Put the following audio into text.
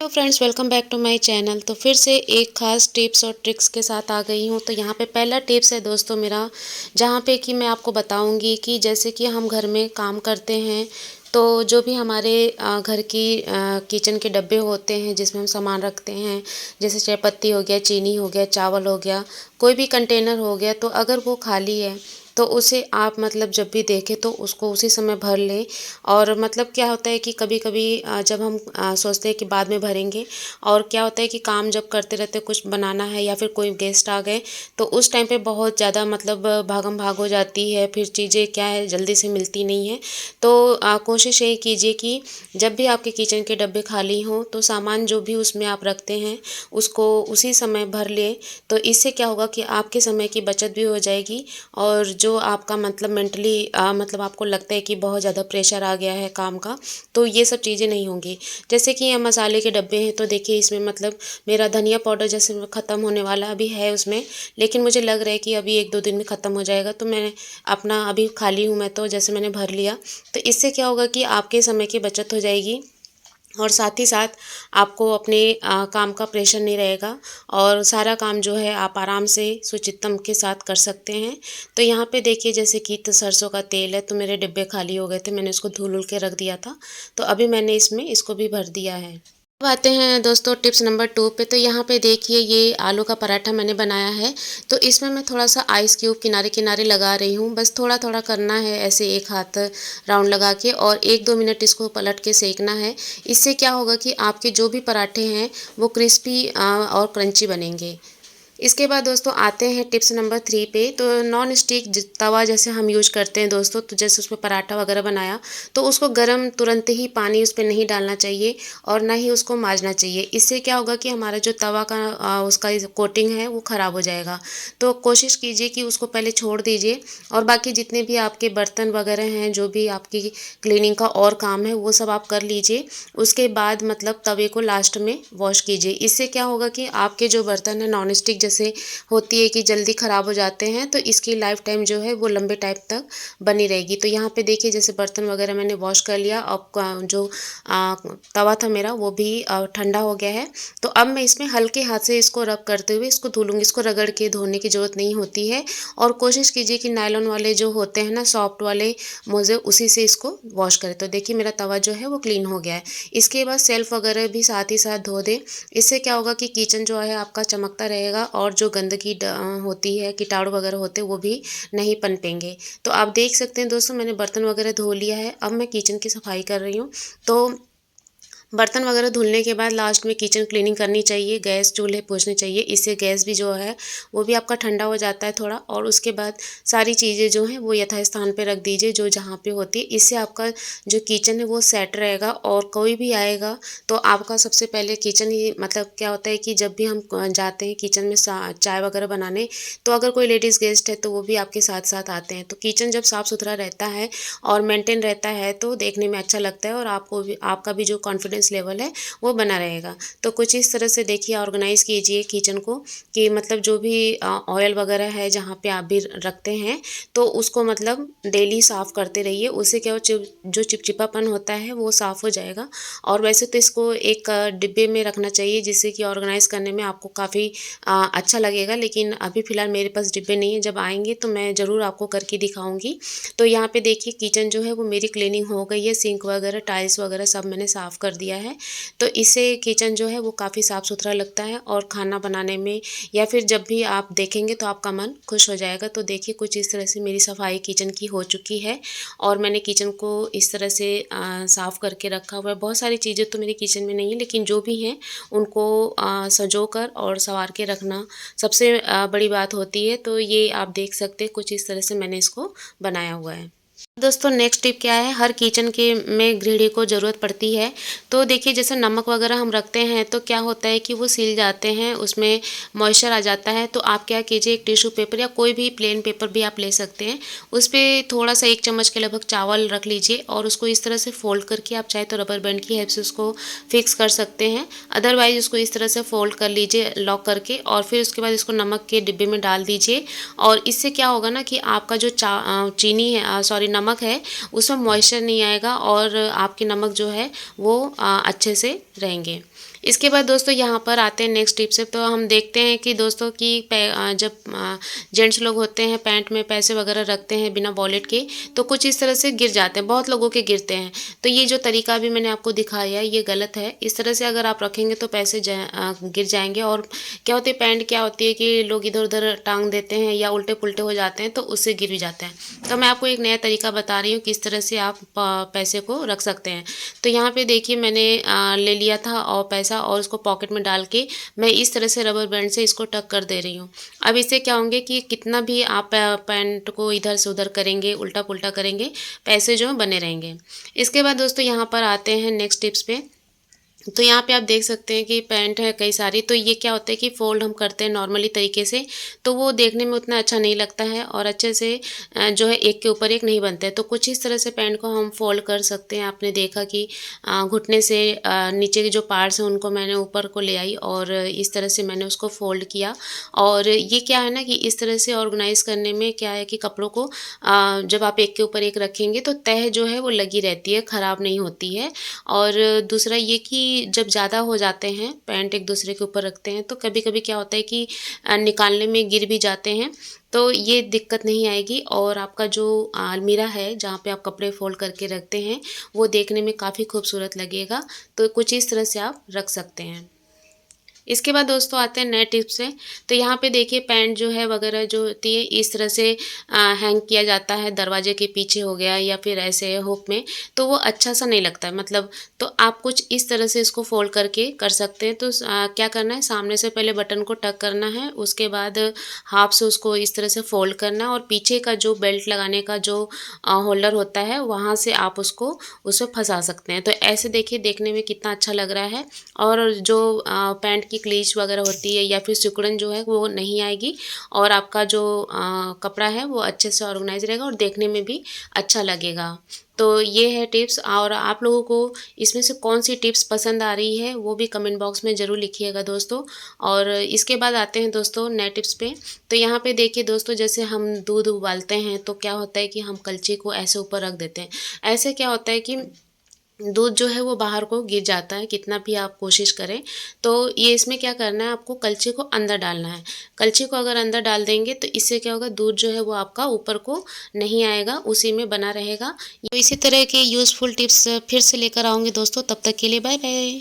तो friends, welcome back to my channel. तो फिर से एक ख़ास टिप्स और ट्रिक्स के साथ आ गई हूँ। तो यहाँ पे पहला टिप्स है दोस्तों मेरा, जहाँ पे कि मैं आपको बताऊँगी कि जैसे कि हम घर में काम करते हैं, तो जो भी हमारे घर की किचन के डब्बे होते हैं जिसमें हम सामान रखते हैं, जैसे चाय पत्ती हो गया, चीनी हो गया, चावल हो गया, कोई भी कंटेनर हो गया, तो अगर वो खाली है तो उसे आप मतलब जब भी देखें तो उसको उसी समय भर लें। और मतलब क्या होता है कि कभी-कभी जब हम सोचते हैं कि बाद में भरेंगे, और क्या होता है कि काम जब करते रहते हैं, कुछ बनाना है या फिर कोई गेस्ट आ गए, तो उस टाइम पे बहुत ज़्यादा मतलब भागम-भाग हो जाती है, फिर चीज़ें क्या है जल्दी से मिलती नहीं हैं। तो कोशिश यही कीजिए कि जब भी आपके किचन के डब्बे खाली हों, तो सामान जो भी उसमें आप रखते हैं, उसको उसी समय भर लें। तो इससे क्या होगा कि आपके समय की बचत भी हो जाएगी, और जो आपका मतलब मेंटली मतलब आपको लगता है कि बहुत ज़्यादा प्रेशर आ गया है काम का, तो ये सब चीज़ें नहीं होंगी। जैसे कि ये मसाले के डब्बे हैं, तो देखिए इसमें मतलब मेरा धनिया पाउडर जैसे ख़त्म होने वाला अभी है उसमें, लेकिन मुझे लग रहा है कि अभी 1-2 दिन में ख़त्म हो जाएगा, तो मैं अपना अभी खाली हूँ मैं, तो जैसे मैंने भर लिया। तो इससे क्या होगा कि आपके समय की बचत हो जाएगी, और साथ ही साथ आपको अपने काम का प्रेशर नहीं रहेगा, और सारा काम जो है आप आराम से सुचित्तम के साथ कर सकते हैं। तो यहाँ पे देखिए जैसे कि तो सरसों का तेल है, तो मेरे डिब्बे खाली हो गए थे, मैंने उसको धुल-वुल के रख दिया था। तो अभी मैंने इसमें इसको भी भर दिया है। अब आते हैं दोस्तों टिप्स नंबर 2 पे। तो यहाँ पे देखिए ये आलू का पराठा मैंने बनाया है। तो इसमें मैं थोड़ा-सा आइस क्यूब किनारे-किनारे लगा रही हूँ। बस थोड़ा-थोड़ा करना है ऐसे, एक हाथ राउंड लगा के, और 1-2 मिनट इसको पलट के सेकना है। इससे क्या होगा कि आपके जो भी पराठे हैं वो क्रिस्पी और क्रंची बनेंगे। इसके बाद दोस्तों आते हैं टिप्स नंबर 3 पे। तो नॉन स्टिक तवा जैसे हम यूज करते हैं दोस्तों, तो जैसे उसमें पराठा वगैरह बनाया, तो उसको गरम तुरंत ही पानी उस पे नहीं डालना चाहिए, और ना ही उसको मांजना चाहिए। इससे क्या होगा कि हमारा जो तवा का उसका कोटिंग है वो ख़राब हो जाएगा। तो कोशिश कीजिए कि उसको पहले छोड़ दीजिए, और बाकी जितने भी आपके बर्तन वगैरह हैं, जो भी आपकी क्लीनिंग का और काम है, वो सब आप कर लीजिए। उसके बाद मतलब तवे को लास्ट में वॉश कीजिए। इससे क्या होगा कि आपके जो बर्तन है नॉन स्टिक जैसे होती है कि जल्दी ख़राब हो जाते हैं, तो इसकी लाइफ टाइम जो है वो लंबे टाइम तक बनी रहेगी। तो यहाँ पे देखिए जैसे बर्तन वगैरह मैंने वॉश कर लिया। अब जो तवा था मेरा वो भी ठंडा हो गया है। तो अब मैं इसमें हल्के हाथ से इसको रब करते हुए इसको धुलूँगी। इसको रगड़ के धोने की ज़रूरत नहीं होती है, और कोशिश कीजिए कि नायलॉन वाले जो होते हैं ना, सॉफ्ट वाले मोज़े, उसी से इसको वॉश करें। तो देखिए मेरा तवा जो है वो क्लीन हो गया है। इसके बाद सेल्फ वगैरह भी साथ ही साथ धो दें। इससे क्या होगा कि किचन जो है आपका चमकता रहेगा, और जो गंदगी होती है, कीटाणु वगैरह होते हैं, वो भी नहीं पनपेंगे। तो आप देख सकते हैं दोस्तों मैंने बर्तन वगैरह धो लिया है। अब मैं किचन की सफाई कर रही हूँ। तो बर्तन वगैरह धुलने के बाद लास्ट में किचन क्लीनिंग करनी चाहिए, गैस चूल्हे पोंछने चाहिए। इससे गैस भी जो है वो भी आपका ठंडा हो जाता है थोड़ा, और उसके बाद सारी चीज़ें जो हैं वो यथास्थान पे रख दीजिए जो जहाँ पे होती है। इससे आपका जो किचन है वो सेट रहेगा, और कोई भी आएगा तो आपका सबसे पहले किचन ही मतलब क्या होता है कि जब भी हम जाते हैं किचन में चाय वगैरह बनाने, तो अगर कोई लेडीज़ गेस्ट है तो वो भी आपके साथ साथ आते हैं। तो किचन जब साफ़ सुथरा रहता है और मेंटेन रहता है, तो देखने में अच्छा लगता है, और आपको भी आपका भी जो कॉन्फिडेंस लेवल है वो बना रहेगा। तो कुछ इस तरह से देखिए ऑर्गेनाइज़ कीजिए किचन को, कि मतलब जो भी ऑयल वगैरह है जहाँ पे आप भी रखते हैं, तो उसको मतलब डेली साफ़ करते रहिए। उससे क्या हो, जो चिपचिपापन होता है वो साफ़ हो जाएगा। और वैसे तो इसको एक डिब्बे में रखना चाहिए, जिससे कि ऑर्गेनाइज़ करने में आपको काफ़ी अच्छा लगेगा। लेकिन अभी फ़िलहाल मेरे पास डिब्बे नहीं है, जब आएँगे तो मैं ज़रूर आपको करके दिखाऊँगी। तो यहाँ पे देखिए किचन जो है वो मेरी क्लीनिंग हो गई है, सिंक वगैरह, टाइल्स वगैरह सब मैंने साफ़ कर दिया है। तो इससे किचन जो है वो काफ़ी साफ़-सुथरा लगता है, और खाना बनाने में या फिर जब भी आप देखेंगे तो आपका मन खुश हो जाएगा। तो देखिए कुछ इस तरह से मेरी सफाई किचन की हो चुकी है, और मैंने किचन को इस तरह से साफ़ करके रखा हुआ है। बहुत सारी चीज़ें तो मेरे किचन में नहीं है, लेकिन जो भी हैं उनको सँजो कर और सँवार के रखना सबसे बड़ी बात होती है। तो ये आप देख सकते हैं कुछ इस तरह से मैंने इसको बनाया हुआ है। दोस्तों नेक्स्ट टिप क्या है, हर किचन के में गृहिणी को ज़रूरत पड़ती है। तो देखिए जैसे नमक वगैरह हम रखते हैं, तो क्या होता है कि वो सिल जाते हैं, उसमें मॉइस्चर आ जाता है। तो आप क्या कीजिए, एक टिश्यू पेपर या कोई भी प्लेन पेपर भी आप ले सकते हैं, उस पे थोड़ा सा 1 चम्मच के लगभग चावल रख लीजिए, और उसको इस तरह से फोल्ड करके आप चाहे तो रबर बैंड की हेल्प से उसको फिक्स कर सकते हैं। अदरवाइज उसको इस तरह से फोल्ड कर लीजिए लॉक करके, और फिर उसके बाद इसको नमक के डिब्बे में डाल दीजिए। और इससे क्या होगा ना कि आपका जो चीनी है, सॉरी नमक है, उसमें मॉइस्चर नहीं आएगा, और आपके नमक जो है वो अच्छे से रहेंगे। इसके बाद दोस्तों यहाँ पर आते हैं नेक्स्ट टिप से। तो हम देखते हैं कि दोस्तों कि जब जेंट्स लोग होते हैं पैंट में पैसे वगैरह रखते हैं बिना वॉलेट के, तो कुछ इस तरह से गिर जाते हैं, बहुत लोगों के गिरते हैं। तो ये जो तरीका अभी मैंने आपको दिखाया है ये गलत है। इस तरह से अगर आप रखेंगे तो पैसे गिर जाएंगे। और क्या होती है, पैंट क्या होती है कि लोग इधर उधर टांग देते हैं या उल्टे पुल्टे हो जाते हैं, तो उससे गिर भी जाते हैं। तो मैं आपको एक नया तरीका बता रही हूँ किस तरह से आप पैसे को रख सकते हैं। तो यहाँ पे देखिए मैंने ले लिया था और पैसा, और उसको पॉकेट में डाल के मैं इस तरह से रबर बैंड से इसको टक कर दे रही हूँ। अब इससे क्या होंगे कि कितना भी आप पैंट को इधर से उधर करेंगे, उल्टा पुल्टा करेंगे, पैसे जो बने रहेंगे। इसके बाद दोस्तों यहाँ पर आते हैं नेक्स्ट टिप्स पे। तो यहाँ पे आप देख सकते हैं कि पैंट है कई सारी। तो ये क्या होता है कि फ़ोल्ड हम करते हैं नॉर्मली तरीके से, तो वो देखने में उतना अच्छा नहीं लगता है और अच्छे से जो है एक के ऊपर एक नहीं बनते हैं। तो कुछ इस तरह से पैंट को हम फोल्ड कर सकते हैं। आपने देखा कि घुटने से नीचे के जो पार्ट्स हैं उनको मैंने ऊपर को ले आई और इस तरह से मैंने उसको फोल्ड किया। और ये क्या है ना कि इस तरह से ऑर्गेनाइज़ करने में क्या है कि कपड़ों को जब आप एक के ऊपर एक रखेंगे तो तह जो है वो लगी रहती है, ख़राब नहीं होती है। और दूसरा ये कि जब ज़्यादा हो जाते हैं पैंट एक दूसरे के ऊपर रखते हैं, तो कभी कभी क्या होता है कि निकालने में गिर भी जाते हैं। तो ये दिक्कत नहीं आएगी और आपका जो अलमीरा है जहाँ पे आप कपड़े फोल्ड करके रखते हैं वो देखने में काफ़ी खूबसूरत लगेगा। तो कुछ इस तरह से आप रख सकते हैं। इसके बाद दोस्तों आते हैं नए टिप्स से। तो यहाँ पे देखिए पैंट जो है वगैरह जो होती है इस तरह से हैंग किया जाता है, दरवाजे के पीछे हो गया या फिर ऐसे हुक में, तो वो अच्छा सा नहीं लगता है मतलब। तो आप कुछ इस तरह से इसको फोल्ड करके कर सकते हैं। तो क्या करना है, सामने से पहले बटन को टक करना है, उसके बाद हाफ से उसको इस तरह से फोल्ड करना है और पीछे का जो बेल्ट लगाने का जो होल्डर होता है वहाँ से आप उसको उसमें फंसा सकते हैं। तो ऐसे देखिए देखने में कितना अच्छा लग रहा है। और जो पैंट की क्लीच वगैरह होती है या फिर सिकुड़न जो है वो नहीं आएगी और आपका जो कपड़ा है वो अच्छे से ऑर्गेनाइज रहेगा और देखने में भी अच्छा लगेगा। तो ये है टिप्स। और आप लोगों को इसमें से कौन सी टिप्स पसंद आ रही है वो भी कमेंट बॉक्स में ज़रूर लिखिएगा दोस्तों। और इसके बाद आते हैं दोस्तों नए टिप्स पे। तो यहाँ पे देखिए दोस्तों, जैसे हम दूध उबालते हैं तो क्या होता है कि हम कलछी को ऐसे ऊपर रख देते हैं। ऐसे क्या होता है कि दूध जो है वो बाहर को गिर जाता है, कितना भी आप कोशिश करें। तो ये इसमें क्या करना है, आपको कलछी को अंदर डालना है। कलछी को अगर अंदर डाल देंगे तो इससे क्या होगा, दूध जो है वो आपका ऊपर को नहीं आएगा, उसी में बना रहेगा। तो इसी तरह के यूज़फुल टिप्स फिर से लेकर आऊँगी दोस्तों। तब तक के लिए बाय बाय।